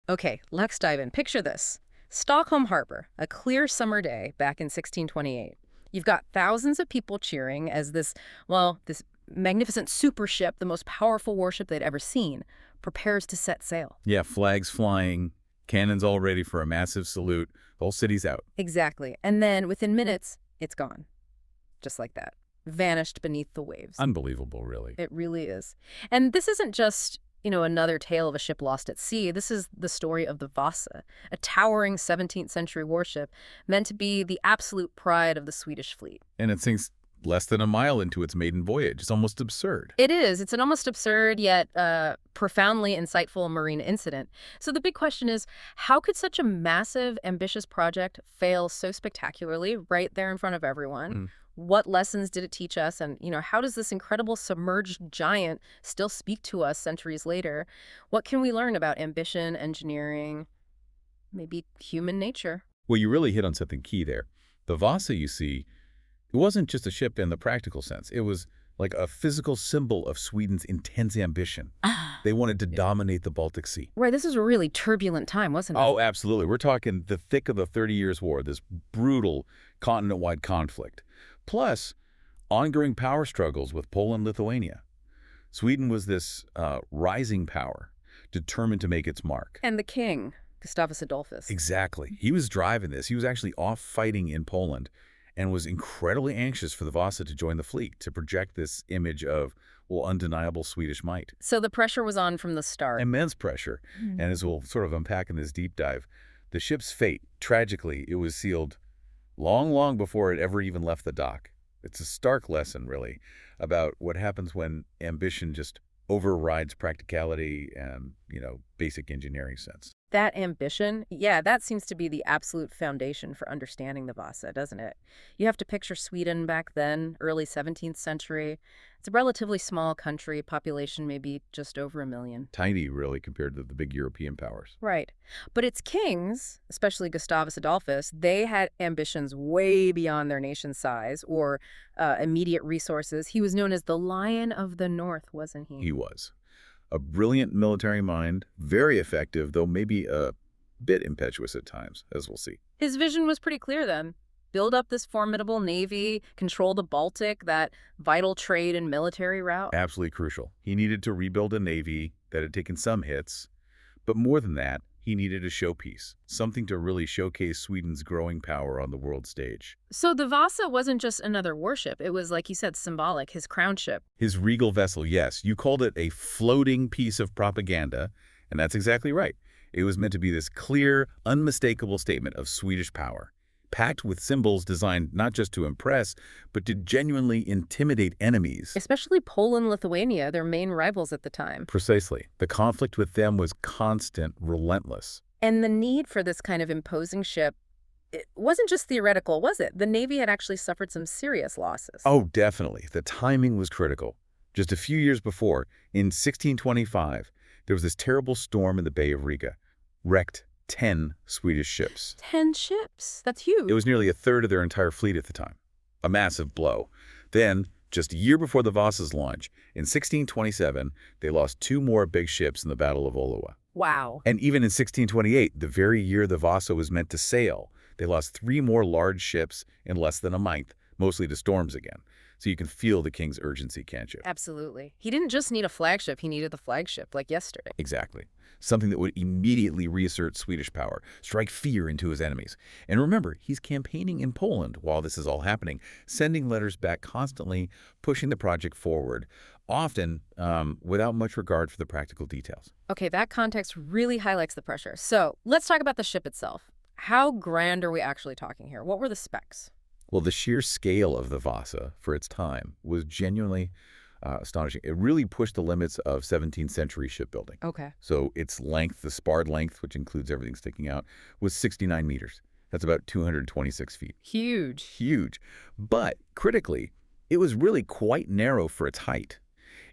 Okay, let's dive in. Picture this. Stockholm Harbor, a clear summer day back in 1628. You've got thousands of people cheering as this magnificent super ship, the most powerful warship they'd ever seen, prepares to set sail. Yeah, flags flying, cannons all ready for a massive salute. The whole city's out. Exactly. And then within minutes, it's gone. Just like that. Vanished beneath the waves. Unbelievable, really. It really is. And this isn't just, another tale of a ship lost at sea. This is the story of the Vasa, a towering 17th century warship meant to be the absolute pride of the Swedish fleet. And it sinks less than a mile into its maiden voyage. It's almost absurd. It is. It's an almost absurd yet profoundly insightful marine incident. So the big question is, how could such a massive, ambitious project fail so spectacularly right there in front of everyone? What lessons did it teach us? And, how does this incredible submerged giant still speak to us centuries later? What can we learn about ambition, engineering, maybe human nature? Well, you really hit on something key there. The Vasa, you see, it wasn't just a ship in the practical sense. It was like a physical symbol of Sweden's intense ambition. They wanted to dominate the Baltic Sea. Right, this was a really turbulent time, wasn't it? Oh, absolutely. We're talking the thick of the 30 Years' War, this brutal continent-wide conflict. Plus, ongoing power struggles with Poland and Lithuania. Sweden was this rising power, determined to make its mark. And the king, Gustavus Adolphus. Exactly. He was driving this. He was actually off fighting in Poland and was incredibly anxious for the Vasa to join the fleet, to project this image of, undeniable Swedish might. So the pressure was on from the start. Immense pressure. And as we'll sort of unpack in this deep dive, the ship's fate, tragically, it was sealed long, long before it ever even left the dock. It's a stark lesson, really, about what happens when ambition just overrides practicality and, basic engineering sense. That ambition, yeah, that seems to be the absolute foundation for understanding the Vasa, doesn't it? You have to picture Sweden back then, early 17th century. It's a relatively small country, population maybe just over 1 million. Tiny, really, compared to the big European powers. Right. But its kings, especially Gustavus Adolphus, they had ambitions way beyond their nation's size or immediate resources. He was known as the Lion of the North, wasn't he? He was. A brilliant military mind, very effective, though maybe a bit impetuous at times, as we'll see. His vision was pretty clear then. Build up this formidable navy, control the Baltic, that vital trade and military route. Absolutely crucial. He needed to rebuild a navy that had taken some hits, but more than that, he needed a showpiece, something to really showcase Sweden's growing power on the world stage. So the Vasa wasn't just another warship. It was, like you said, symbolic, his crown ship. His regal vessel, yes. You called it a floating piece of propaganda, and that's exactly right. It was meant to be this clear, unmistakable statement of Swedish power, packed with symbols designed not just to impress, but to genuinely intimidate enemies. Especially Poland and Lithuania, their main rivals at the time. Precisely. The conflict with them was constant, relentless. And the need for this kind of imposing ship, it wasn't just theoretical, was it? The Navy had actually suffered some serious losses. Oh, definitely. The timing was critical. Just a few years before, in 1625, there was this terrible storm in the Bay of Riga, wrecked 10 Swedish ships. 10 ships? That's huge. It was nearly a third of their entire fleet at the time. A massive blow. Then, just a year before the Vasa's launch, in 1627, they lost 2 more big ships in the Battle of Olawa. Wow. And even in 1628, the very year the Vasa was meant to sail, they lost 3 more large ships in less than a month, mostly to storms again. So you can feel the king's urgency, can't you? Absolutely. He didn't just need a flagship, he needed the flagship, like yesterday. Exactly. Something that would immediately reassert Swedish power, strike fear into his enemies. And remember, he's campaigning in Poland while this is all happening, sending letters back constantly, pushing the project forward, often without much regard for the practical details. Okay, that context really highlights the pressure. So let's talk about the ship itself. How grand are we actually talking here? What were the specs? Well, the sheer scale of the Vasa for its time was genuinely astonishing. It really pushed the limits of 17th century shipbuilding. Okay. So its length, the sparred length, which includes everything sticking out, was 69 meters. That's about 226 feet. Huge. Huge. But critically, it was really quite narrow for its height.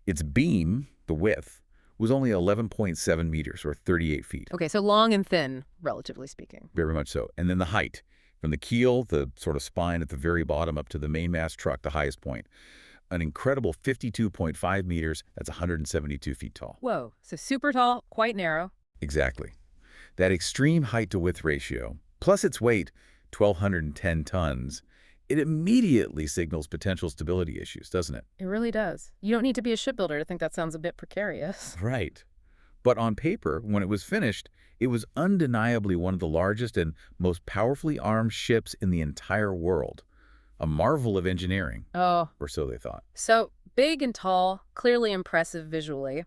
Its beam, the width, was only 11.7 meters or 38 feet. Okay, so long and thin, relatively speaking. Very much so. And then the height, from the keel, the sort of spine at the very bottom, up to the mainmast truck, the highest point, an incredible 52.5 meters. That's 172 feet tall. Whoa, so super tall, quite narrow. Exactly. That extreme height-to-width ratio, plus its weight, 1,210 tons, it immediately signals potential stability issues, doesn't it? It really does. You don't need to be a shipbuilder to think that sounds a bit precarious. Right. But on paper, when it was finished, it was undeniably one of the largest and most powerfully armed ships in the entire world. A marvel of engineering, Oh, or so they thought. so big and tall, clearly impressive visually.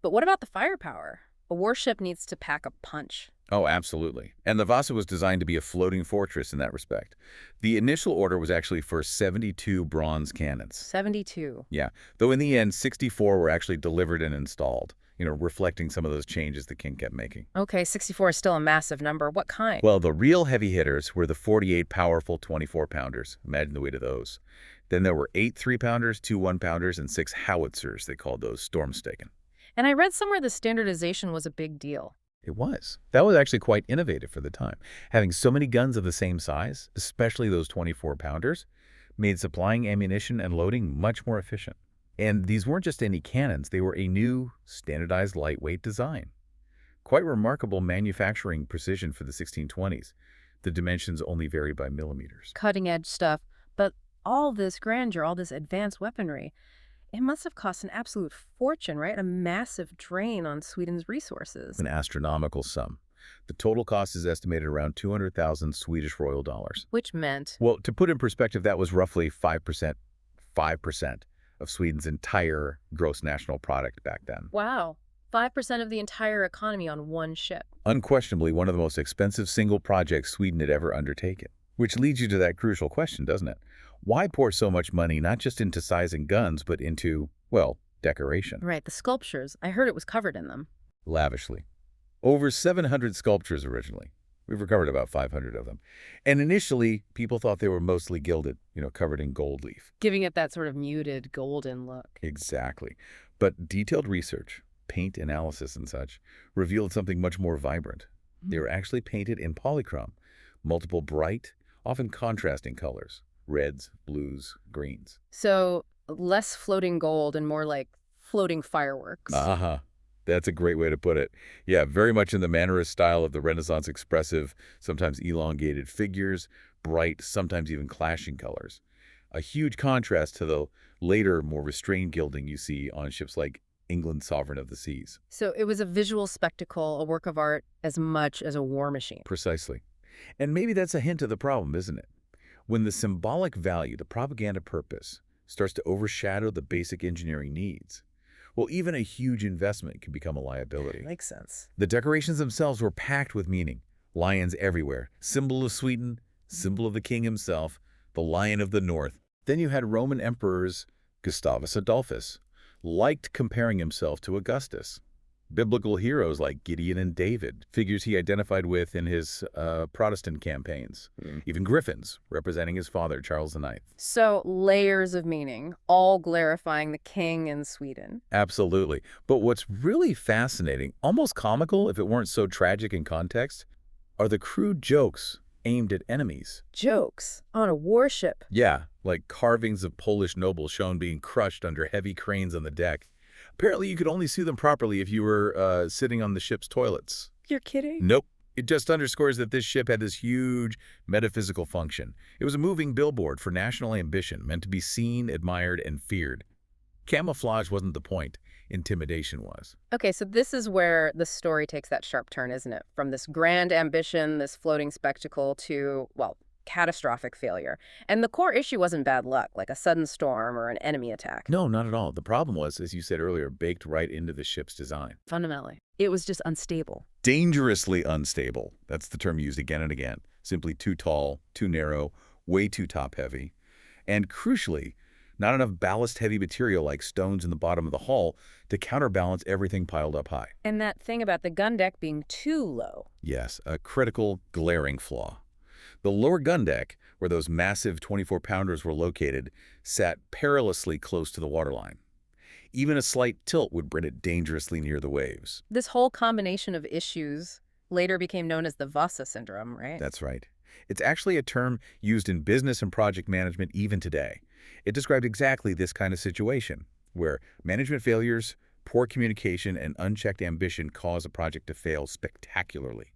But what about the firepower? A warship needs to pack a punch. Oh, absolutely. And the Vasa was designed to be a floating fortress in that respect. The initial order was actually for 72 bronze cannons. 72. Yeah, though in the end, 64 were actually delivered and installed, reflecting some of those changes the king kept making. Okay, 64 is still a massive number. What kind? Well, the real heavy hitters were the 48 powerful 24-pounders. Imagine the weight of those. Then there were 8 3-pounders, 2 1-pounders, and 6 howitzers. They called those Stormstecken. And I read somewhere the standardization was a big deal. It was. That was actually quite innovative for the time. Having so many guns of the same size, especially those 24-pounders, made supplying ammunition and loading much more efficient. And these weren't just any cannons, they were a new, standardized lightweight design. Quite remarkable manufacturing precision for the 1620s. The dimensions only varied by millimeters. Cutting-edge stuff. But all this grandeur, all this advanced weaponry, it must have cost an absolute fortune, right? A massive drain on Sweden's resources. An astronomical sum. The total cost is estimated around 200,000 Swedish royal dollars. Which meant? Well, to put in perspective, that was roughly 5% of Sweden's entire gross national product back then. Wow. 5% of the entire economy on one ship. Unquestionably one of the most expensive single projects Sweden had ever undertaken. Which leads you to that crucial question, doesn't it? Why pour so much money not just into size and guns, but into, well, decoration? Right, the sculptures. I heard it was covered in them. Lavishly. Over 700 sculptures originally. We've recovered about 500 of them. And initially, people thought they were mostly gilded, covered in gold leaf. Giving it that sort of muted golden look. Exactly. But detailed research, paint analysis and such, revealed something much more vibrant. They were actually painted in polychrome, multiple bright, often contrasting colors. Reds, blues, greens. So less floating gold and more like floating fireworks. Aha. That's a great way to put it. Yeah, very much in the Mannerist style of the Renaissance expressive, sometimes elongated figures, bright, sometimes even clashing colors. A huge contrast to the later, more restrained gilding you see on ships like England's Sovereign of the Seas. So it was a visual spectacle, a work of art, as much as a war machine. Precisely. And maybe that's a hint of the problem, isn't it? When the symbolic value, the propaganda purpose, starts to overshadow the basic engineering needs, well, even a huge investment can become a liability. Makes sense. The decorations themselves were packed with meaning. Lions everywhere. Symbol of Sweden, symbol of the king himself, the Lion of the North. Then you had Roman emperors, Gustavus Adolphus, liked comparing himself to Augustus. Biblical heroes like Gideon and David, figures he identified with in his Protestant campaigns. Even griffins, representing his father, Charles IX. So layers of meaning, all glorifying the king in Sweden. Absolutely. But what's really fascinating, almost comical if it weren't so tragic in context, are the crude jokes aimed at enemies. Jokes on a warship. Yeah, like carvings of Polish nobles shown being crushed under heavy cranes on the deck. Apparently, you could only see them properly if you were sitting on the ship's toilets. You're kidding? Nope. It just underscores that this ship had this huge metaphysical function. It was a moving billboard for national ambition, meant to be seen, admired, and feared. Camouflage wasn't the point. Intimidation was. Okay, so this is where the story takes that sharp turn, isn't it? From this grand ambition, this floating spectacle, to, well, catastrophic failure. And the core issue wasn't bad luck, like a sudden storm or an enemy attack. No, not at all. The problem was, as you said earlier, baked right into the ship's design. Fundamentally, it was just unstable. Dangerously unstable. That's the term used again and again. Simply too tall, too narrow, way too top-heavy. And crucially, not enough ballast-heavy material like stones in the bottom of the hull to counterbalance everything piled up high. And that thing about the gun deck being too low. Yes, a critical, glaring flaw. The lower gun deck, where those massive 24-pounders were located, sat perilously close to the waterline. Even a slight tilt would bring it dangerously near the waves. This whole combination of issues later became known as the Vasa syndrome, right? That's right. It's actually a term used in business and project management even today. It described exactly this kind of situation, where management failures, Poor communication and unchecked ambition cause a project to fail spectacularly.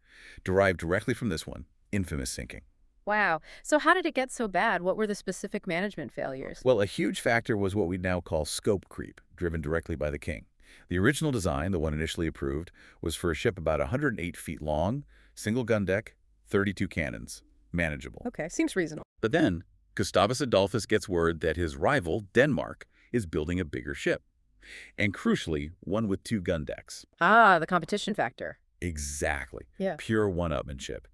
Derived directly from this one, infamous sinking. Wow. So how did it get so bad? What were the specific management failures? Well, a huge factor was what we now call scope creep, driven directly by the king. The original design, the one initially approved, was for a ship about 108 feet long, single gun deck, 32 cannons. Manageable. Okay, seems reasonable. But then, Gustavus Adolphus gets word that his rival, Denmark, is building a bigger ship. And crucially, one with 2 gun decks. Ah, the competition factor. Exactly. Yeah. Pure one-upmanship.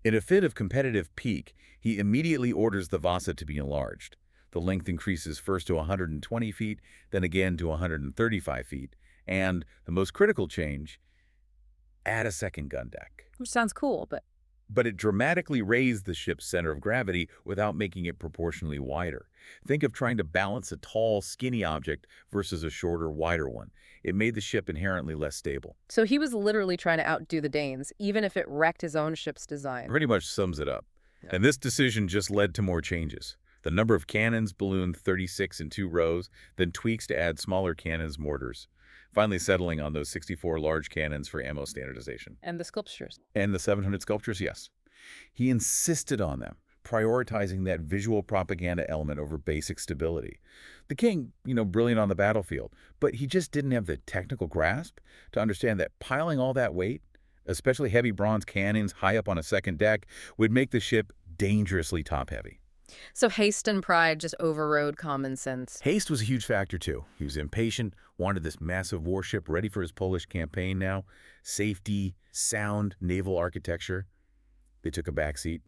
In a fit of competitive pique, he immediately orders the Vasa to be enlarged. The length increases first to 120 feet, then again to 135 feet, and, the most critical change, add a second gun deck. Which sounds cool, But it dramatically raised the ship's center of gravity without making it proportionally wider. Think of trying to balance a tall, skinny object versus a shorter, wider one. It made the ship inherently less stable. so he was literally trying to outdo the Danes, even if it wrecked his own ship's design. Pretty much sums it up. Yeah. And this decision just led to more changes. The number of cannons ballooned 36 in 2 rows, then tweaks to add smaller cannons, mortars, finally settling on those 64 large cannons for ammo standardization. And the sculptures. And the 700 sculptures, yes. He insisted on them, prioritizing that visual propaganda element over basic stability. The king, brilliant on the battlefield, but he just didn't have the technical grasp to understand that piling all that weight, especially heavy bronze cannons high up on a second deck, would make the ship dangerously top-heavy. So haste and pride just overrode common sense. Haste was a huge factor, too. He was impatient, wanted this massive warship ready for his Polish campaign now. Safety, sound, naval architecture. They took a backseat,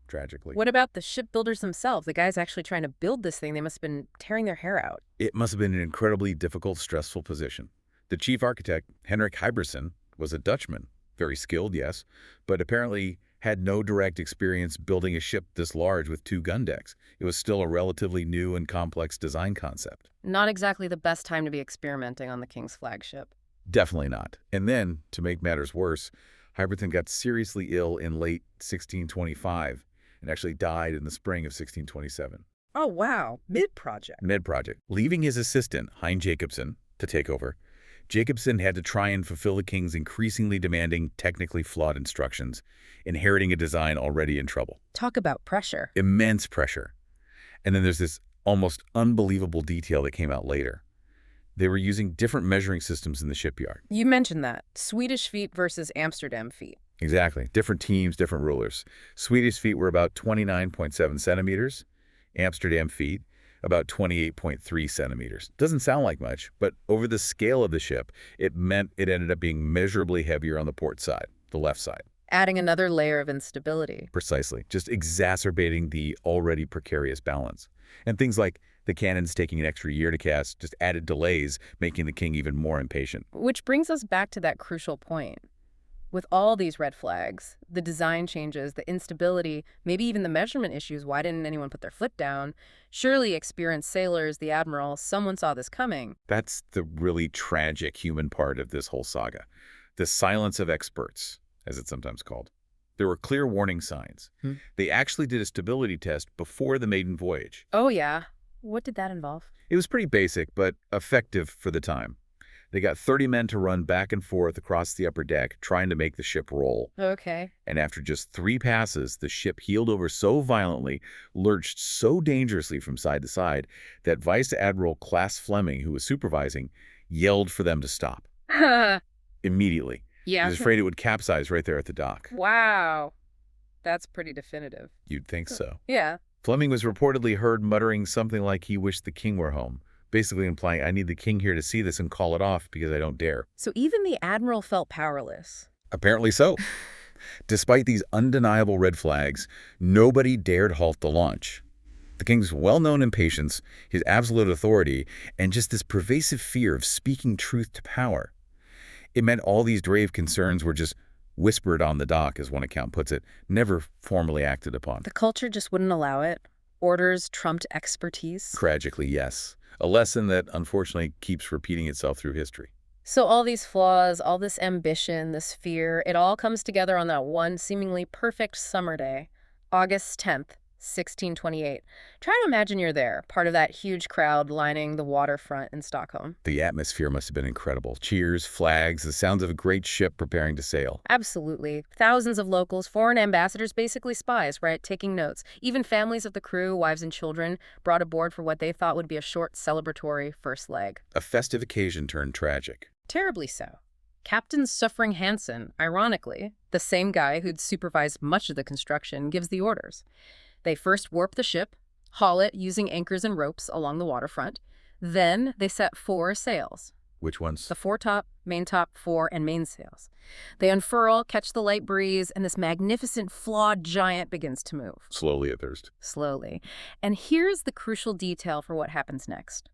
tragically. What about the shipbuilders themselves? The guys actually trying to build this thing, they must have been tearing their hair out. It must have been an incredibly difficult, stressful position. The chief architect, Henrik Hubris, was a Dutchman. Very skilled, yes, but apparently had no direct experience building a ship this large with 2 gun decks. It was still a relatively new and complex design concept. Not exactly the best time to be experimenting on the king's flagship. Definitely not. And then, to make matters worse, Hubris got seriously ill in late 1625 and actually died in the spring of 1627. Oh, wow. Mid-project. Mid-project. Leaving his assistant, Hein Jacobsen, to take over, Jacobsen had to try and fulfill the king's increasingly demanding, technically flawed instructions, inheriting a design already in trouble. Talk about pressure. Immense pressure. And then there's this almost unbelievable detail that came out later. They were using different measuring systems in the shipyard. You mentioned that. Swedish feet versus Amsterdam feet. Exactly. Different teams, different rulers. Swedish feet were about 29.7 centimeters. Amsterdam feet, about 28.3 centimeters. Doesn't sound like much, but over the scale of the ship, it meant it ended up being measurably heavier on the port side, the left side. Adding another layer of instability. Precisely. Just exacerbating the already precarious balance. And things like the cannons taking an extra year to cast just added delays, making the king even more impatient. Which brings us back to that crucial point. With all these red flags, the design changes, the instability, maybe even the measurement issues, why didn't anyone put their foot down? Surely experienced sailors, the admiral, someone saw this coming. That's the really tragic human part of this whole saga. The silence of experts, as it's sometimes called. There were clear warning signs. They actually did a stability test before the maiden voyage. Oh, yeah. What did that involve? It was pretty basic, but effective for the time. They got 30 men to run back and forth across the upper deck, trying to make the ship roll. Okay. And after just 3 passes, the ship heeled over so violently, lurched so dangerously from side to side, that Vice Admiral Class Fleming, who was supervising, yelled for them to stop. Immediately. Yeah. He was afraid it would capsize right there at the dock. Wow. That's pretty definitive. You'd think so. Yeah. Fleming was reportedly heard muttering something like he wished the king were home, basically implying, I need the king here to see this and call it off because I don't dare. So even the admiral felt powerless. Apparently so. Despite these undeniable red flags, nobody dared halt the launch. The king's well-known impatience, his absolute authority, and just this pervasive fear of speaking truth to power. It meant all these grave concerns were just whispered on the dock, as one account puts it, never formally acted upon. The culture just wouldn't allow it. Orders trumped expertise. Tragically, yes. A lesson that unfortunately keeps repeating itself through history. So all these flaws, all this ambition, this fear, it all comes together on that one seemingly perfect summer day, August 10th, 1628. Try to imagine you're there, part of that huge crowd lining the waterfront in Stockholm. The atmosphere must have been incredible. Cheers, flags, the sounds of a great ship preparing to sail. Absolutely. Thousands of locals, foreign ambassadors, basically spies, right, taking notes. Even families of the crew, wives and children, brought aboard for what they thought would be a short celebratory first leg. A festive occasion turned tragic. Terribly so. Captain Suffering Hansen, ironically, the same guy who'd supervised much of the construction, gives the orders. They first warp the ship, haul it using anchors and ropes along the waterfront. Then they set 4 sails. Which ones? The foretop, fore, and mainsails. They unfurl, catch the light breeze, and this magnificent, flawed giant begins to move. Slowly at first. Slowly. And here's the crucial detail for what happens next.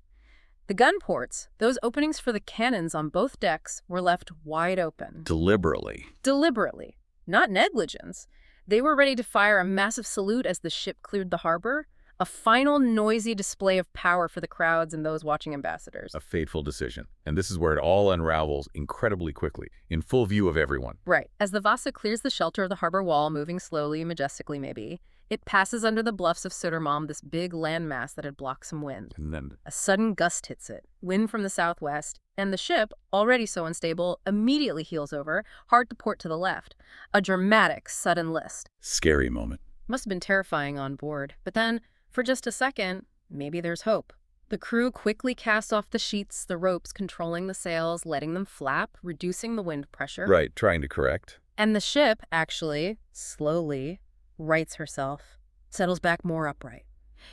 The gun ports, those openings for the cannons on both decks, were left wide open. Deliberately. Deliberately. Not negligence. They were ready to fire a massive salute as the ship cleared the harbor, a final noisy display of power for the crowds and those watching ambassadors. A fateful decision. And this is where it all unravels incredibly quickly, in full view of everyone. Right. As the Vasa clears the shelter of the harbor wall, moving slowly, majestically maybe, it passes under the bluffs of Södermalm, this big landmass that had blocked some wind. And then A sudden gust hits it, wind from the southwest, and the ship, already so unstable, immediately heels over, hard to port to the left. A dramatic, sudden list. scary moment. Must have been terrifying on board. But then, for just a second, maybe there's hope. The crew quickly casts off the sheets, the ropes controlling the sails, letting them flap, reducing the wind pressure. Right, trying to correct. And the ship, actually, slowly, rights herself, settles back more upright.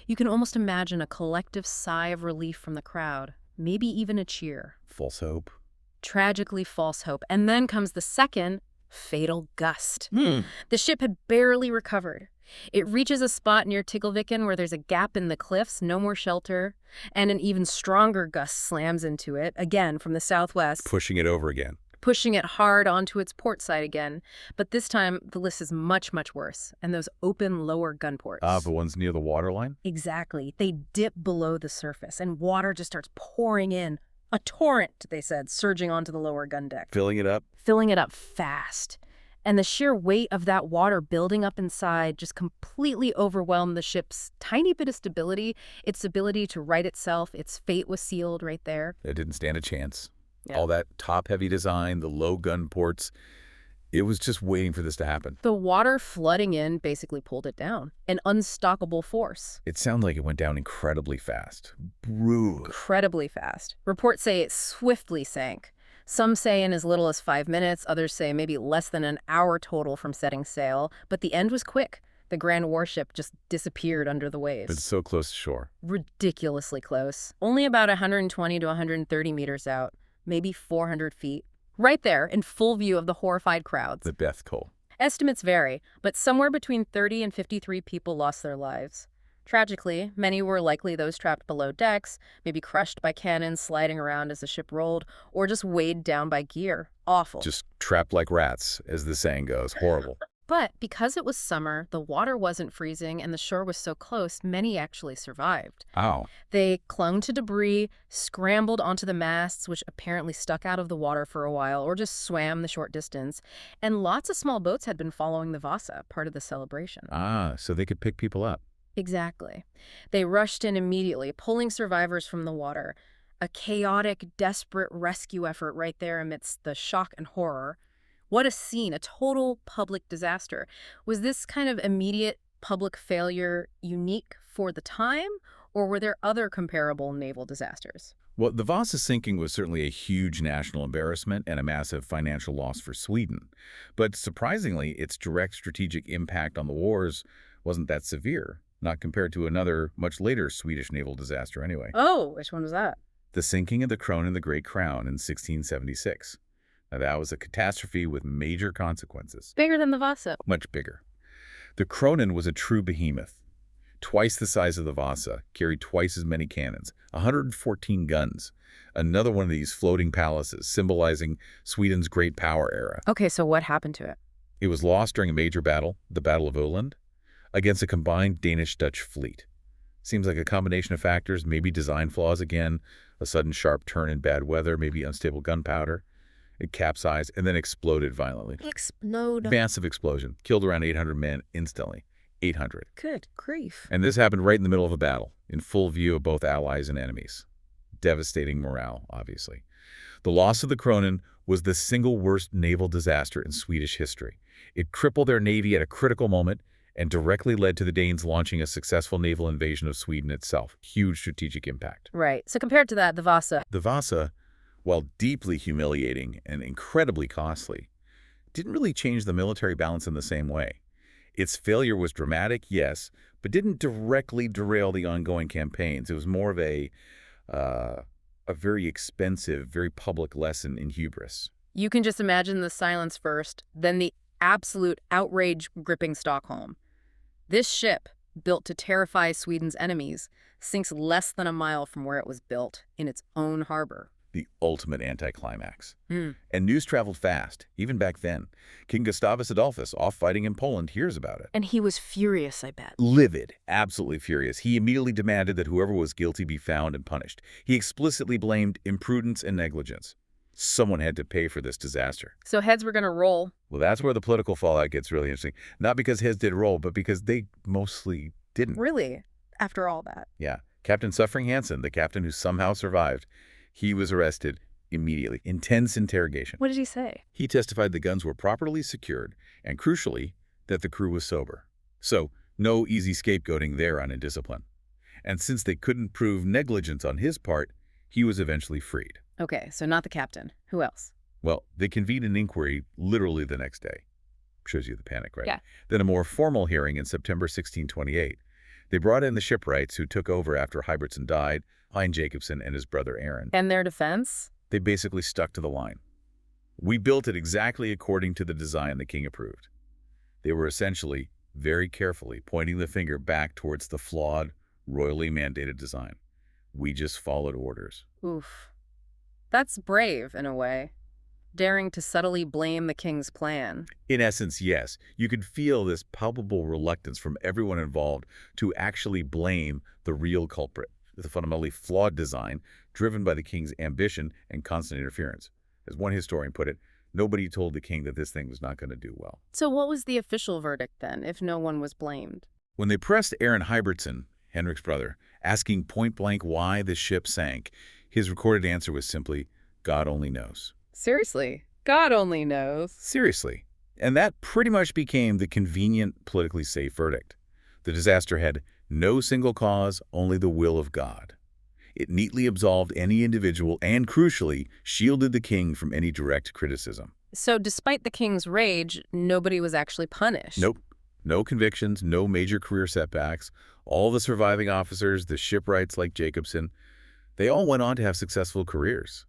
You can almost imagine a collective sigh of relief from the crowd, maybe even a cheer. False hope. Tragically false hope. And then comes the second fatal gust. The ship had barely recovered. It reaches a spot near Tiggelviken where there's a gap in the cliffs, no more shelter, and an even stronger gust slams into it, again from the southwest, Pushing it over again. pushing it hard onto its port side again. But this time, the list is much, much worse, and those open lower gun ports. The ones near the waterline? Exactly. They dip below the surface, and water just starts pouring in. A torrent, they said, surging onto the lower gun deck. Filling it up? Filling it up fast. And the sheer weight of that water building up inside just completely overwhelmed the ship's tiny bit of stability, its ability to right itself. Its fate was sealed right there. It didn't stand a chance. Yeah. All that top-heavy design, the low gun ports, it was just waiting for this to happen. The water flooding in basically pulled it down. An unstoppable force. It sounded like it went down incredibly fast. Brutal. Incredibly fast. Reports say it swiftly sank. Some say in as little as 5 minutes, others say maybe less than an hour total from setting sail, but the end was quick. The grand warship just disappeared under the waves. It's so close to shore. Ridiculously close. Only about 120 to 130 meters out, maybe 400 feet. Right there, in full view of the horrified crowds. The death toll. Estimates vary, but somewhere between 30 and 53 people lost their lives. Tragically, many were likely those trapped below decks, maybe crushed by cannons sliding around as the ship rolled, or just weighed down by gear. Awful. Just trapped like rats, as the saying goes. Horrible. But because it was summer, the water wasn't freezing, and the shore was so close, many actually survived. Ow. They clung to debris, scrambled onto the masts, which apparently stuck out of the water for a while, or just swam the short distance. And lots of small boats had been following the Vasa, part of the celebration. So they could pick people up. Exactly. They rushed in immediately, pulling survivors from the water. A chaotic, desperate rescue effort right there amidst the shock and horror. What a scene, a total public disaster. Was this kind of immediate public failure unique for the time, or were there other comparable naval disasters? Well, the Vasa sinking was certainly a huge national embarrassment and a massive financial loss for Sweden. But surprisingly, its direct strategic impact on the wars wasn't that severe, not compared to another, much later Swedish naval disaster anyway. Oh, which one was that? The sinking of the Kronen the Great Crown in 1676. Now, that was a catastrophe with major consequences. Bigger than the Vasa. Much bigger. The Kronen was a true behemoth. Twice the size of the Vasa, carried twice as many cannons, 114 guns. Another one of these floating palaces, symbolizing Sweden's great power era. Okay, so what happened to it? It was lost during a major battle, the Battle of Öland, against a combined Danish-Dutch fleet. Seems like a combination of factors, maybe design flaws again, a sudden sharp turn in bad weather, maybe unstable gunpowder. It capsized and then exploded violently. Explode. Massive explosion. Killed around 800 men instantly. 800. Good grief. And this happened right in the middle of a battle, in full view of both allies and enemies. Devastating morale, obviously. The loss of the Kronen was the single worst naval disaster in Swedish history. It crippled their navy at a critical moment and directly led to the Danes launching a successful naval invasion of Sweden itself. Huge strategic impact. Right. So compared to that, the Vasa. The Vasa, while deeply humiliating and incredibly costly, didn't really change the military balance in the same way. Its failure was dramatic, yes, but didn't directly derail the ongoing campaigns. It was more of a very expensive, very public lesson in hubris. You can just imagine the silence first, then the absolute outrage gripping Stockholm. This ship, built to terrify Sweden's enemies, sinks less than a mile from where it was built, in its own harbor. The ultimate anticlimax. And news traveled fast, even back then. King Gustavus Adolphus, off fighting in Poland, hears about it. And he was furious, I bet. Livid, absolutely furious. He immediately demanded that whoever was guilty be found and punished. He explicitly blamed imprudence and negligence. Someone had to pay for this disaster. So heads were going to roll. Well, that's where the political fallout gets really interesting. Not because heads did roll, but because they mostly didn't. Really? After all that? Yeah. Captain Suffering Hansen, the captain who somehow survived, he was arrested immediately. Intense interrogation. What did he say? He testified the guns were properly secured and, crucially, that the crew was sober. So, no easy scapegoating there on indiscipline. And since they couldn't prove negligence on his part, he was eventually freed. Okay, so not the captain. Who else? Well, they convened an inquiry literally the next day. Shows you the panic, right? Yeah. Then a more formal hearing in September 1628. They brought in the shipwrights who took over after Hybridson died, Hein Jacobsen and his brother Aaron. And their defense? They basically stuck to the line. We built it exactly according to the design the king approved. They were essentially, very carefully, pointing the finger back towards the flawed, royally mandated design. We just followed orders. Oof. That's brave, in a way. Daring to subtly blame the king's plan. In essence, yes. You could feel this palpable reluctance from everyone involved to actually blame the real culprit, the fundamentally flawed design driven by the king's ambition and constant interference. As one historian put it, nobody told the king that this thing was not going to do well. So what was the official verdict then, if no one was blamed? When they pressed Aaron Hybridson, Henrik's brother, asking point-blank why the ship sank, his recorded answer was simply, God only knows. Seriously? God only knows. Seriously. And that pretty much became the convenient, politically safe verdict. The disaster had no single cause, only the will of God. It neatly absolved any individual and, crucially, shielded the king from any direct criticism. So despite the king's rage, nobody was actually punished? Nope. No convictions, no major career setbacks. All the surviving officers, the shipwrights like Jacobsen, they all went on to have successful careers,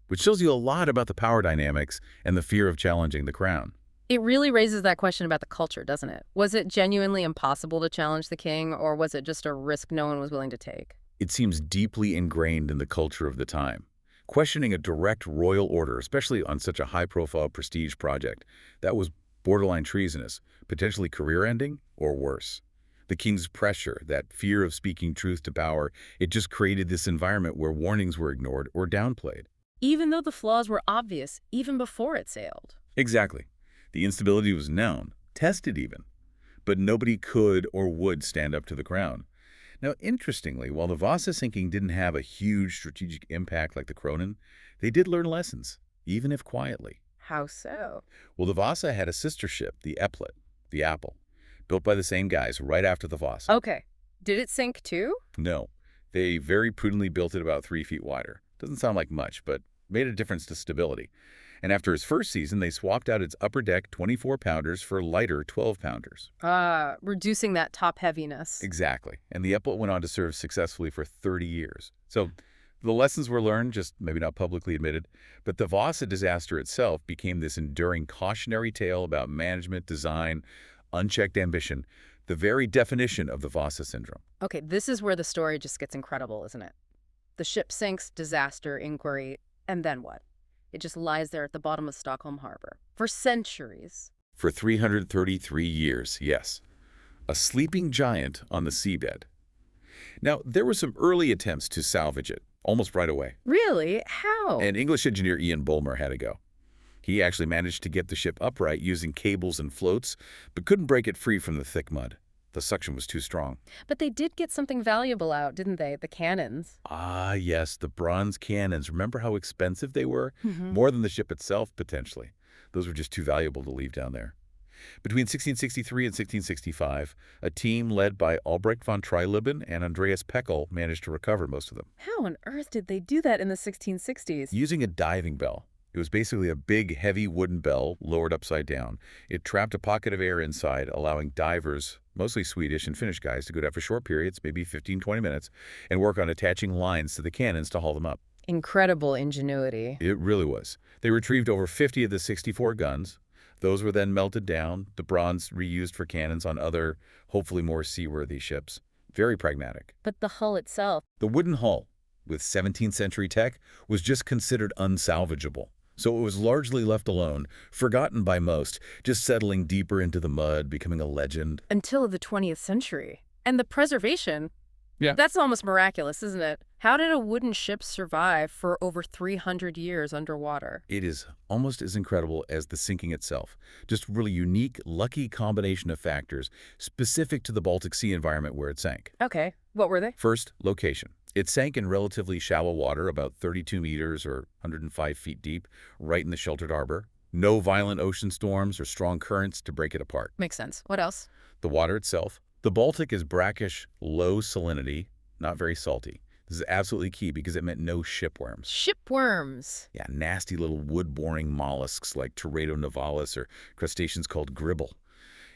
which shows you a lot about the power dynamics and the fear of challenging the crown. It really raises that question about the culture, doesn't it? Was it genuinely impossible to challenge the king, or was it just a risk no one was willing to take? It seems deeply ingrained in the culture of the time. Questioning a direct royal order, especially on such a high-profile prestige project, that was borderline treasonous, potentially career-ending, or worse. The king's pressure, that fear of speaking truth to power, it just created this environment where warnings were ignored or downplayed. Even though the flaws were obvious, even before it sailed. Exactly. The instability was known, tested even, but nobody could or would stand up to the crown. Now, interestingly, while the Vasa sinking didn't have a huge strategic impact like the Kronen, they did learn lessons, even if quietly. How so? Well, the Vasa had a sister ship, the Eplet, the Apple, built by the same guys right after the Vasa. Okay. Did it sink too? No. They very prudently built it about 3 feet wider. Doesn't sound like much, but made a difference to stability. And after its first season, they swapped out its upper deck 24-pounders for lighter 12-pounders. Reducing that top heaviness. Exactly. And the Eplet went on to serve successfully for 30 years. So the lessons were learned, just maybe not publicly admitted. But the Vasa disaster itself became this enduring cautionary tale about management, design, unchecked ambition, the very definition of the Vasa syndrome. Okay, this is where the story just gets incredible, isn't it? The ship sinks, disaster, inquiry, and then what? It just lies there at the bottom of Stockholm Harbor for centuries. For 333 years, yes. A sleeping giant on the seabed. Now, there were some early attempts to salvage it, almost right away. Really? How? And English engineer Ian Bulmer had to go. He actually managed to get the ship upright using cables and floats, but couldn't break it free from the thick mud. The suction was too strong. But they did get something valuable out, didn't they? The cannons. Ah, yes, the bronze cannons. Remember how expensive they were? Hmm. More than the ship itself, potentially. Those were just too valuable to leave down there. Between 1663 and 1665, a team led by Albrecht von Trilleben and Andreas Peckel managed to recover most of them. How on earth did they do that in the 1660s? Using a diving bell. It was basically a big, heavy wooden bell lowered upside down. It trapped a pocket of air inside, allowing divers, mostly Swedish and Finnish guys, to go down for short periods, maybe 15, 20 minutes, and work on attaching lines to the cannons to haul them up. Incredible ingenuity. It really was. They retrieved over 50 of the 64 guns. Those were then melted down, the bronze reused for cannons on other, hopefully more seaworthy ships. Very pragmatic. But the hull itself. The wooden hull, with 17th century tech, was just considered unsalvageable. So it was largely left alone, forgotten by most, just settling deeper into the mud, becoming a legend. Until the 20th century. And the preservation. Yeah. That's almost miraculous, isn't it? How did a wooden ship survive for over 300 years underwater? It is almost as incredible as the sinking itself. Just really unique, lucky combination of factors specific to the Baltic Sea environment where it sank. Okay, what were they? First, location. It sank in relatively shallow water, about 32 meters or 105 feet deep, right in the sheltered harbor. No violent ocean storms or strong currents to break it apart. Makes sense. What else? The water itself. The Baltic is brackish, low salinity, not very salty. This is absolutely key because it meant no shipworms. Shipworms. Yeah, nasty little wood-boring mollusks like Teredo nivalis or crustaceans called gribble.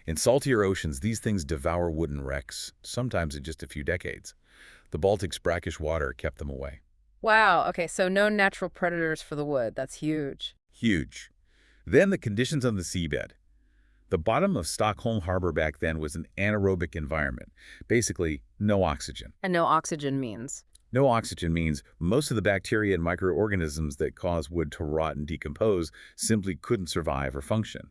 In saltier oceans, these things devour wooden wrecks, sometimes in just a few decades. The Baltic's brackish water kept them away. Wow, okay, so no natural predators for the wood. That's huge. Huge. Then the conditions on the seabed. The bottom of Stockholm Harbor back then was an anaerobic environment. Basically, no oxygen. And no oxygen means? No oxygen means most of the bacteria and microorganisms that cause wood to rot and decompose simply couldn't survive or function.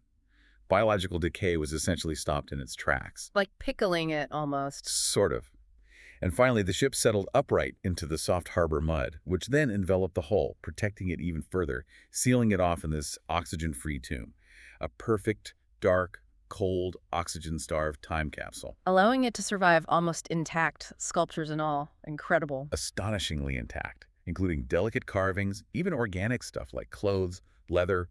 Biological decay was essentially stopped in its tracks. Like pickling it almost. Sort of. And finally, the ship settled upright into the soft harbor mud, which then enveloped the hull, protecting it even further, sealing it off in this oxygen-free tomb. A perfect, dark, cold, oxygen-starved time capsule. Allowing it to survive almost intact, sculptures and all. Incredible. Astonishingly intact, including delicate carvings, even organic stuff like clothes, leather,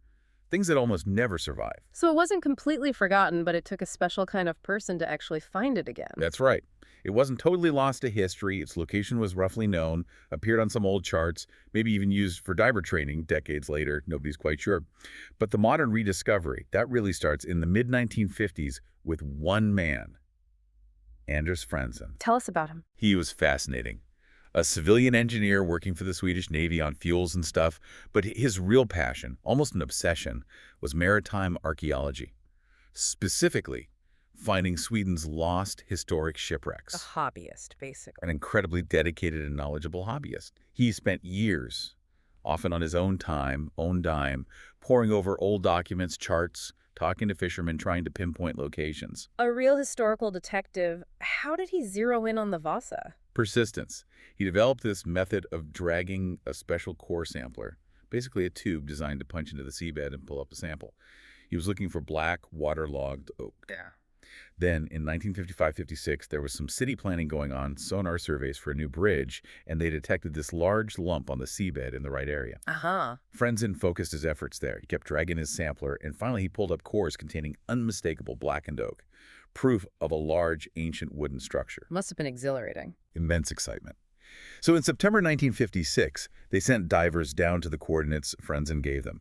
things that almost never survive. So it wasn't completely forgotten, but it took a special kind of person to actually find it again. That's right. It wasn't totally lost to history. Its location was roughly known, appeared on some old charts, maybe even used for diver training decades later. Nobody's quite sure. But the modern rediscovery, that really starts in the mid-1950s with one man, Anders Franzen. Tell us about him. He was fascinating. A civilian engineer working for the Swedish Navy on fuels and stuff, but his real passion, almost an obsession, was maritime archaeology. Specifically, finding Sweden's lost historic shipwrecks. A hobbyist, basically. An incredibly dedicated and knowledgeable hobbyist. He spent years, often on his own time, own dime, poring over old documents, charts, talking to fishermen, trying to pinpoint locations. A real historical detective. How did he zero in on the Vasa? Persistence. He developed this method of dragging a special core sampler, basically a tube designed to punch into the seabed and pull up a sample. He was looking for black, waterlogged oak. Yeah. Then, in 1955-56, there was some city planning going on, sonar surveys for a new bridge, and they detected this large lump on the seabed in the right area. Uh-huh. Franzen focused his efforts there. He kept dragging his sampler, and finally he pulled up cores containing unmistakable blackened oak, proof of a large, ancient wooden structure. Must have been exhilarating. Immense excitement. So in September 1956, they sent divers down to the coordinates Franzen gave them.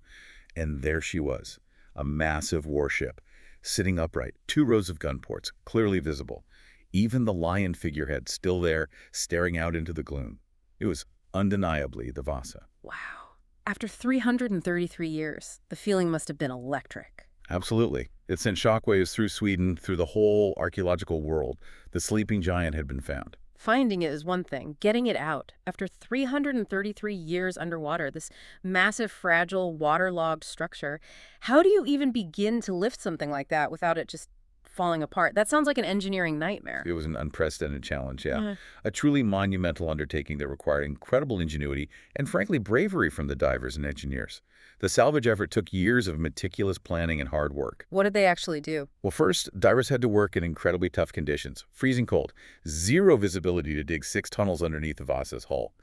And there she was, a massive warship, sitting upright, 2 rows of gun ports, clearly visible. Even the lion figurehead still there, staring out into the gloom. It was undeniably the Vasa. Wow. After 333 years, the feeling must have been electric. Absolutely. It sent shockwaves through Sweden, through the whole archaeological world. The sleeping giant had been found. Finding it is one thing. Getting it out, after 333 years underwater, this massive, fragile, waterlogged structure, how do you even begin to lift something like that without it just falling apart. That sounds like an engineering nightmare. It was an unprecedented challenge, yeah. Yeah. A truly monumental undertaking that required incredible ingenuity and, frankly, bravery from the divers and engineers. The salvage effort took years of meticulous planning and hard work. What did they actually do? Well, first, divers had to work in incredibly tough conditions, freezing cold, zero visibility to dig 6 tunnels underneath the Vasa's hull.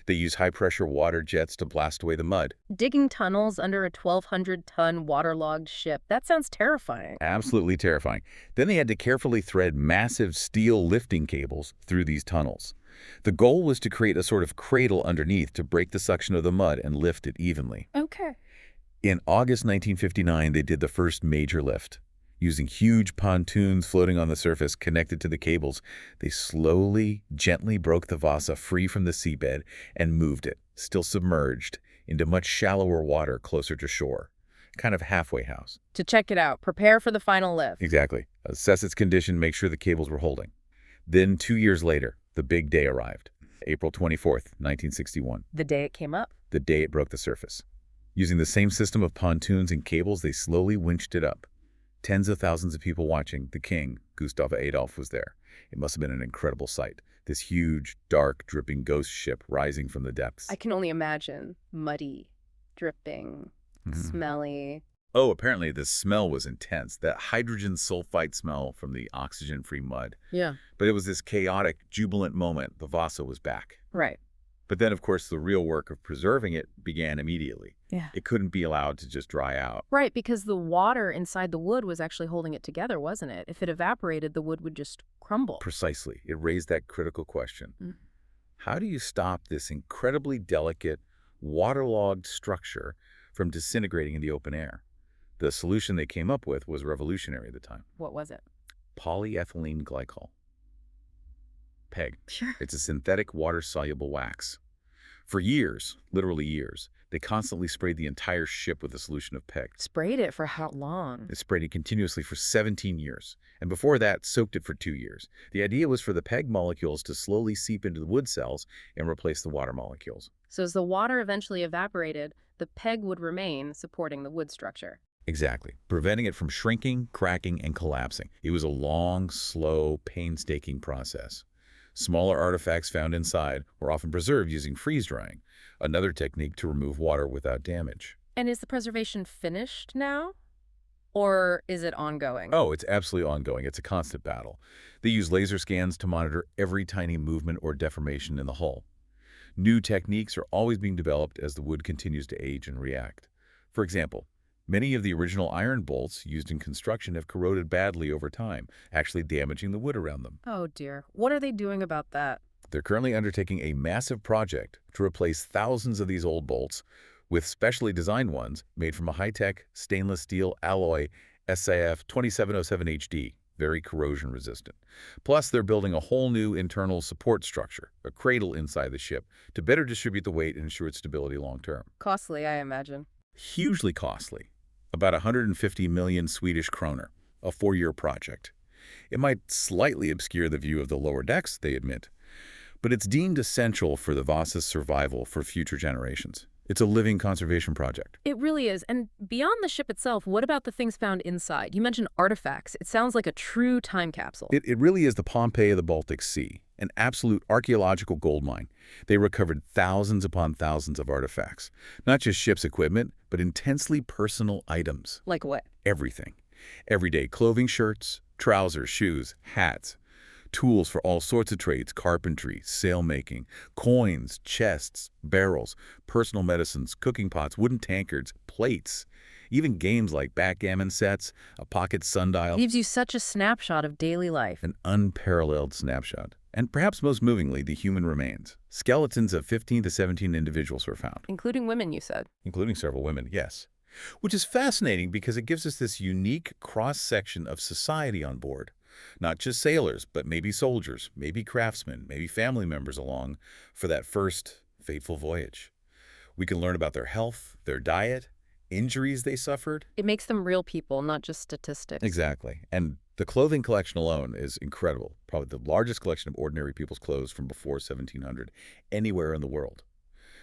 They used high-pressure water jets to blast away the mud. Digging tunnels under a 1,200-ton waterlogged ship. That sounds terrifying. Absolutely terrifying. Then they had to carefully thread massive steel lifting cables through these tunnels. The goal was to create a sort of cradle underneath to break the suction of the mud and lift it evenly. Okay. In August 1959, they did the first major lift. Using huge pontoons floating on the surface connected to the cables, they slowly, gently broke the Vasa free from the seabed and moved it, still submerged, into much shallower water closer to shore. Kind of halfway house. To check it out, prepare for the final lift. Exactly. Assess its condition, make sure the cables were holding. Then, 2 years later, the big day arrived. April 24th, 1961. The day it came up. The day it broke the surface. Using the same system of pontoons and cables, they slowly winched it up. Tens of thousands of people watching. The king, Gustavus Adolphus, was there. It must have been an incredible sight. This huge, dark, dripping ghost ship rising from the depths. I can only imagine. Muddy, dripping, smelly. Oh, apparently the smell was intense. That hydrogen sulfide smell from the oxygen-free mud. Yeah. But it was this chaotic, jubilant moment. The Vasa was back. Right. But then, of course, the real work of preserving it began immediately. Yeah. It couldn't be allowed to just dry out. Right, because the water inside the wood was actually holding it together, wasn't it? If it evaporated, the wood would just crumble. Precisely. It raised that critical question. Mm. How do you stop this incredibly delicate, waterlogged structure from disintegrating in the open air? The solution they came up with was revolutionary at the time. What was it? Polyethylene glycol. PEG. Sure. It's a synthetic water-soluble wax. For years, literally years, they constantly sprayed the entire ship with a solution of PEG. Sprayed it for how long? They sprayed it continuously for 17 years, and before that, soaked it for 2 years. The idea was for the PEG molecules to slowly seep into the wood cells and replace the water molecules. So as the water eventually evaporated, the peg would remain supporting the wood structure. Exactly, preventing it from shrinking, cracking, and collapsing. It was a long, slow, painstaking process. Smaller artifacts found inside were often preserved using freeze drying, another technique to remove water without damage. And is the preservation finished now? Or is it ongoing? Oh, it's absolutely ongoing. It's a constant battle. They use laser scans to monitor every tiny movement or deformation in the hull. New techniques are always being developed as the wood continues to age and react. For example, many of the original iron bolts used in construction have corroded badly over time, actually damaging the wood around them. Oh dear. What are they doing about that? They're currently undertaking a massive project to replace thousands of these old bolts with specially designed ones made from a high-tech stainless steel alloy SAF 2707HD, very corrosion resistant. Plus, they're building a whole new internal support structure, a cradle inside the ship, to better distribute the weight and ensure its stability long-term. Costly, I imagine. Hugely costly. About 150 million Swedish kroner, a 4-year project. It might slightly obscure the view of the lower decks, they admit, but it's deemed essential for the Vasa's survival for future generations. It's a living conservation project. It really is. And beyond the ship itself, what about the things found inside? You mentioned artifacts. It sounds like a true time capsule. It really is the Pompeii of the Baltic Sea, an absolute archaeological goldmine. They recovered thousands upon thousands of artifacts, not just ship's equipment, but intensely personal items. Like what? Everything. Everyday clothing, shirts, trousers, shoes, hats. Tools for all sorts of trades, carpentry, sailmaking, coins, chests, barrels, personal medicines, cooking pots, wooden tankards, plates, even games like backgammon sets, a pocket sundial. It gives you such a snapshot of daily life. An unparalleled snapshot. And perhaps most movingly, the human remains. Skeletons of 15 to 17 individuals were found. Including women, you said. Including several women, yes. Which is fascinating because it gives us this unique cross-section of society on board. Not just sailors, but maybe soldiers, maybe craftsmen, maybe family members along for that first fateful voyage. We can learn about their health, their diet, injuries they suffered. It makes them real people, not just statistics. Exactly. And the clothing collection alone is incredible. Probably the largest collection of ordinary people's clothes from before 1700 anywhere in the world.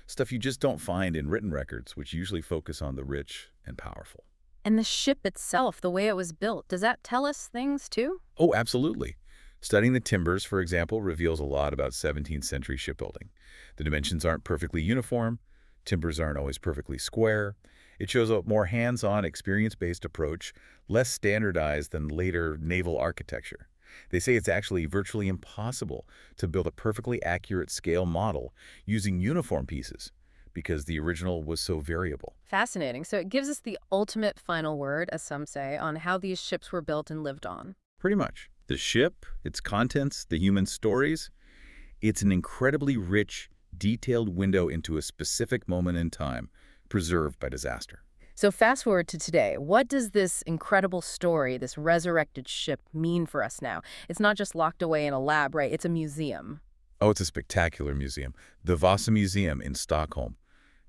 Stuff you just don't find in written records, which usually focus on the rich and powerful. And the ship itself, the way it was built, does that tell us things too? Oh, absolutely. Studying the timbers, for example, reveals a lot about 17th century shipbuilding. The dimensions aren't perfectly uniform. Timbers aren't always perfectly square. It shows a more hands-on, experience-based approach, less standardized than later naval architecture. They say it's actually virtually impossible to build a perfectly accurate scale model using uniform pieces because the original was so variable. Fascinating. So it gives us the ultimate final word, as some say, on how these ships were built and lived on. Pretty much. The ship, its contents, the human stories, it's an incredibly rich, detailed window into a specific moment in time, preserved by disaster. So fast forward to today. What does this incredible story, this resurrected ship, mean for us now? It's not just locked away in a lab, right? It's a museum. Oh, it's a spectacular museum. The Vasa Museum in Stockholm.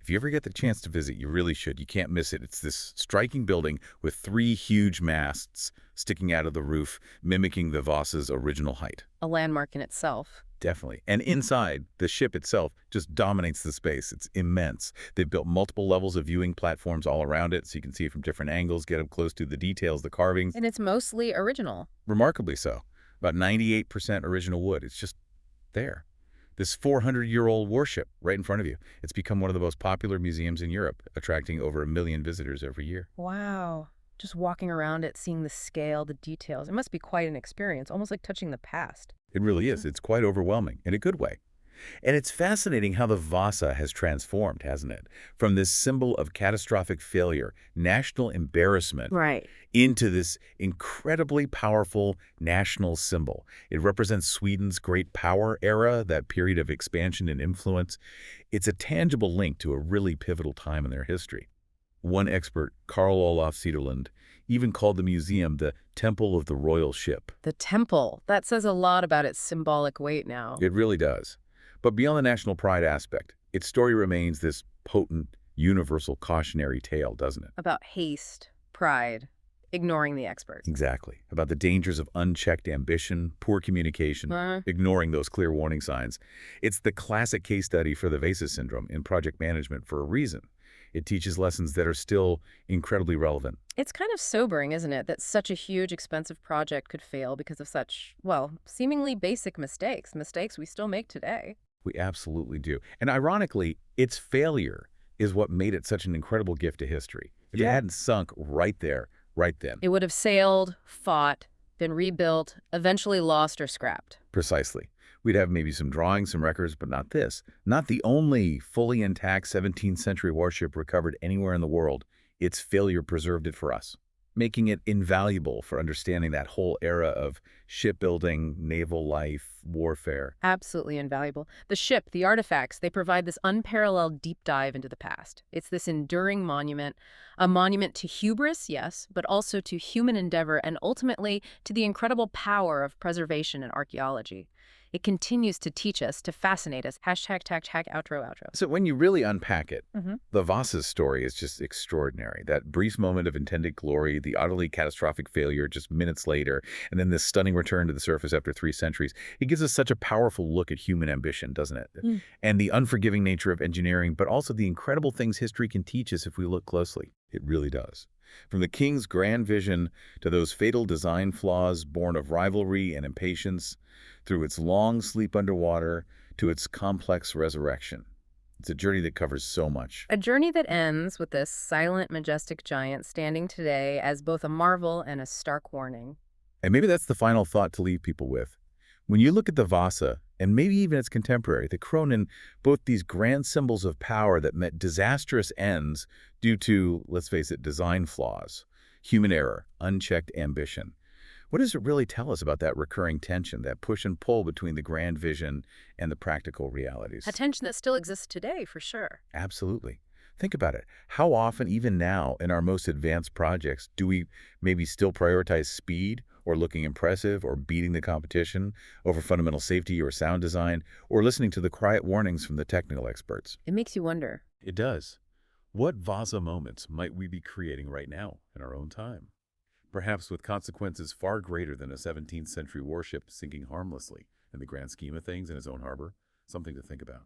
If you ever get the chance to visit, you really should. You can't miss it. It's this striking building with three huge masts sticking out of the roof, mimicking the Vasa's original height. A landmark in itself. Definitely. And inside, the ship itself just dominates the space. It's immense. They've built multiple levels of viewing platforms all around it, so you can see it from different angles, get up close to the details, the carvings. And it's mostly original. Remarkably so. About 98% original wood. It's just there. This 400-year-old warship right in front of you. It's become one of the most popular museums in Europe, attracting over 1 million visitors every year. Wow. Just walking around it, seeing the scale, the details. It must be quite an experience, almost like touching the past. It really is. It's quite overwhelming in a good way. And it's fascinating how the Vasa has transformed, hasn't it? From this symbol of catastrophic failure, national embarrassment, Right. into this incredibly powerful national symbol. It represents Sweden's great power era, that period of expansion and influence. It's a tangible link to a really pivotal time in their history. One expert, Carl Olof Cederlund, even called the museum the Temple of the Royal Ship. The temple. That says a lot about its symbolic weight now. It really does. But beyond the national pride aspect, its story remains this potent, universal cautionary tale, doesn't it? About haste, pride, ignoring the experts. Exactly. About the dangers of unchecked ambition, poor communication, ignoring those clear warning signs. It's the classic case study for the Vasa syndrome in project management for a reason. It teaches lessons that are still incredibly relevant. It's kind of sobering, isn't it, that such a huge, expensive project could fail because of such, well, seemingly basic mistakes we still make today. We absolutely do. And ironically, its failure is what made it such an incredible gift to history. If it hadn't sunk right there, right then. It would have sailed, fought, been rebuilt, eventually lost or scrapped. Precisely. We'd have maybe some drawings, some records, but not this. Not the only fully intact 17th century warship recovered anywhere in the world. Its failure preserved it for us, making it invaluable for understanding that whole era of shipbuilding, naval life, warfare. Absolutely invaluable. The ship, the artifacts, they provide this unparalleled deep dive into the past. It's this enduring monument, a monument to hubris, yes, but also to human endeavor and ultimately to the incredible power of preservation and archaeology. It continues to teach us, to fascinate us. #outro. So when you really unpack it, the Vasa's story is just extraordinary. That brief moment of intended glory, the utterly catastrophic failure just minutes later, and then this stunning return to the surface after 3 centuries. It gives us such a powerful look at human ambition, doesn't it? And the unforgiving nature of engineering, but also the incredible things history can teach us if we look closely. It really does. From the king's grand vision to those fatal design flaws born of rivalry and impatience, through its long sleep underwater to its complex resurrection. It's a journey that covers so much. A journey that ends with this silent, majestic giant standing today as both a marvel and a stark warning. And maybe that's the final thought to leave people with. When you look at the Vasa, and maybe even its contemporary, the Kronen, both these grand symbols of power that met disastrous ends due to, let's face it, design flaws, human error, unchecked ambition. What does it really tell us about that recurring tension, that push and pull between the grand vision and the practical realities? A tension that still exists today, for sure. Absolutely. Think about it. How often, even now, in our most advanced projects, do we maybe still prioritize speed or looking impressive or beating the competition over fundamental safety or sound design or listening to the quiet warnings from the technical experts? It makes you wonder. It does. What Vasa moments might we be creating right now in our own time? Perhaps with consequences far greater than a 17th century warship sinking harmlessly in the grand scheme of things in its own harbor. Something to think about.